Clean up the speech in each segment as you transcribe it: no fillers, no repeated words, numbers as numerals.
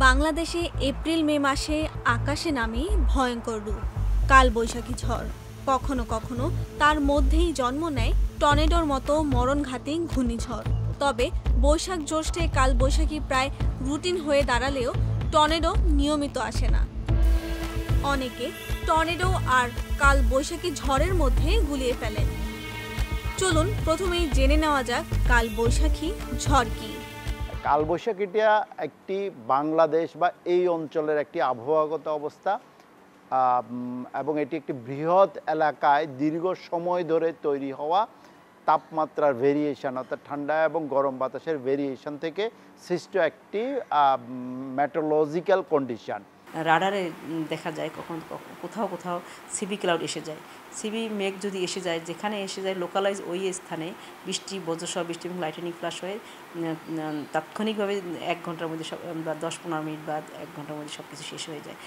বাংলাদেশে April May মাসে আকাশে নামে ভয়ঙ্কর রূপ কালবৈশাখী ঝড়। কখনো কখনো তার মধ্যেই জন্ম নেয় টর্নেডোর মতো মরণঘাতী ঘূর্ণিঝড়। তবে বৈশাখ জ্যৈষ্ঠে কালবৈশাখী প্রায় রুটিন হয়ে দাঁড়ালেও টর্নেডো নিয়মিত আসে না। অনেকে টর্নেডো আর কালবৈশাখী ঝড়ের মধ্যে গুলিয়ে ফেলেন। চলুন প্রথমেই জেনে নেওয়া যাক কালবৈশাখী ঝড় কি। কালবৈশাখীটা একটি বাংলাদেশ বা এই অঞ্চলের একটি আবহাওয়াগত অবস্থা এবং এটি একটি বৃহৎ এলাকায় দীর্ঘ সময় ধরে তৈরি হওয়া তাপমাত্রার ভেরিয়েশন, অর্থাৎ ঠান্ডা এবং গরম বাতাসের ভেরিয়েশন থেকে সৃষ্ট একটি মেট্রোলজিক্যাল কন্ডিশন। রাডারে দেখা যায় কখন কোথাও কোথাও সিবি ক্লাউড এসে যায়। সিবি মেঘ যদি এসে যায়, যেখানে এসে যায় লোকালাইজ ওই স্থানে বৃষ্টি, বজ্রসহ বৃষ্টি এবং লাইটেনিং ফ্ল্যাশ হয়ে তাৎক্ষণিকভাবে 1 ঘন্টার মধ্যে বা 10-15 মিনিট বা 1 ঘন্টার মধ্যে সব কিছু শেষ হয়ে যায়।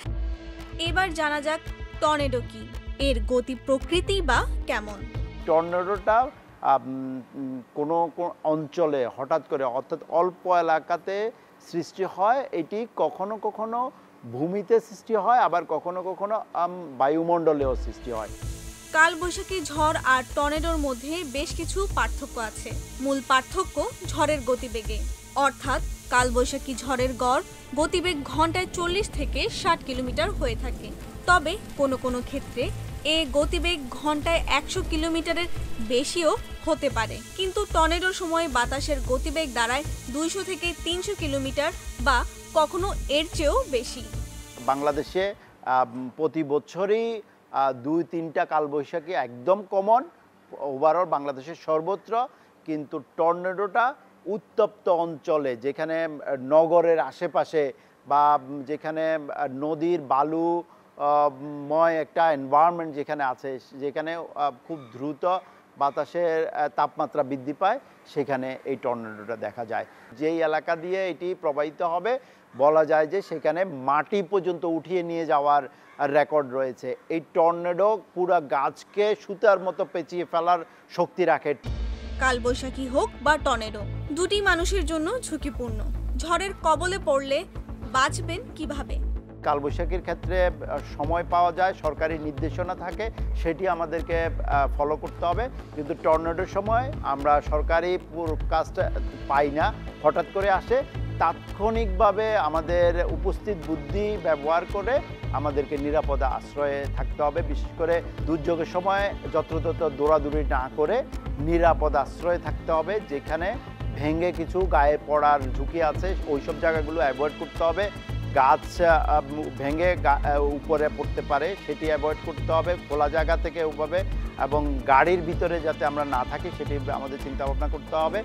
এবার জানা যাক টর্নেডো কি, এর গতি প্রকৃতি বা কেমন। টর্নেডোটা কোনো অঞ্চলে হঠাৎ করে, অর্থাৎ অল্প এলাকাতে সৃষ্টি হয়। এটি কখনো কখনো ভূমিতে সৃষ্টি হয়, আবার কখনো কখনো বায়ুমণ্ডলেও সৃষ্টি হয়। কালবৈশাখী ঝড় আর টর্নেডোর মধ্যে বেশ কিছু পার্থক্য আছে। মূল পার্থক্য ঝড়ের গতিবেগে, অর্থাৎ কালবৈশাখী ঝড়ের গড় গতিবেগ ঘন্টায় 40 থেকে 60 কিলোমিটার হয়ে থাকে। তবে কোনো কোনো ক্ষেত্রে এ গতিবেগ ঘন্টায় 100 কিলোমিটারের বেশিও হতে পারে। কিন্তু টর্নেডোর সময় বাতাসের গতিবেগ দাঁড়ায় 200 থেকে 300 কিলোমিটার বা কখনো এর চেয়েও বেশি। বাংলাদেশে প্রতি বছরই 2-3টা কালবৈশাখী একদম কমন ওভারঅল বাংলাদেশের সর্বত্র। কিন্তু টর্নেডোটা উত্তপ্ত অঞ্চলে, যেখানে নগরের আশেপাশে বা যেখানে নদীর বালু ময় একটা এনভায়রনমেন্ট যেখানে আছে, যেখানে খুব দ্রুত বাতাসের তাপমাত্রা বৃদ্ধি পায়, সেখানে এই টর্নেডোটা দেখা যায়। যেই এলাকা দিয়ে এটি প্রবাহিত হবে বলা যায় যে সেখানে মাটি পর্যন্ত উঠিয়ে নিয়ে যাওয়ার রেকর্ড রয়েছে। এই টর্নেডো পুরো গাছকে সুতার মতো পেঁচিয়ে ফেলার শক্তি রাখে। কালবৈশাখী হোক বা টর্নেডো, দুটি মানুষের জন্য ঝুঁকিপূর্ণ। ঝড়ের কবলে পড়লে বাঁচবেন কিভাবে? কালবৈশাখীর ক্ষেত্রে সময় পাওয়া যায়, সরকারি নির্দেশনা থাকে, সেটি আমাদেরকে ফলো করতে হবে। কিন্তু টর্নেডোর সময় আমরা সরকারি কাজটা পাই না, হঠাৎ করে আসে। তাৎক্ষণিকভাবে আমাদের উপস্থিত বুদ্ধি ব্যবহার করে আমাদেরকে নিরাপদ আশ্রয়ে থাকতে হবে। বিশেষ করে দুর্যোগের সময় যত্রতত্র দৌড়াদৌড়ি না করে নিরাপদ আশ্রয়ে থাকতে হবে। যেখানে ভেঙে কিছু গায়ে পড়ার ঝুঁকি আছে ওইসব জায়গাগুলো অ্যাভয়েড করতে হবে। গাছ ভেঙে উপরে পড়তে পারে, সেটি অ্যাভয়েড করতে হবে। খোলা জায়গা থেকে ওভাবে, এবং গাড়ির ভিতরে যাতে আমরা না থাকি সেটি আমাদের চিন্তা ভাবনা করতে হবে।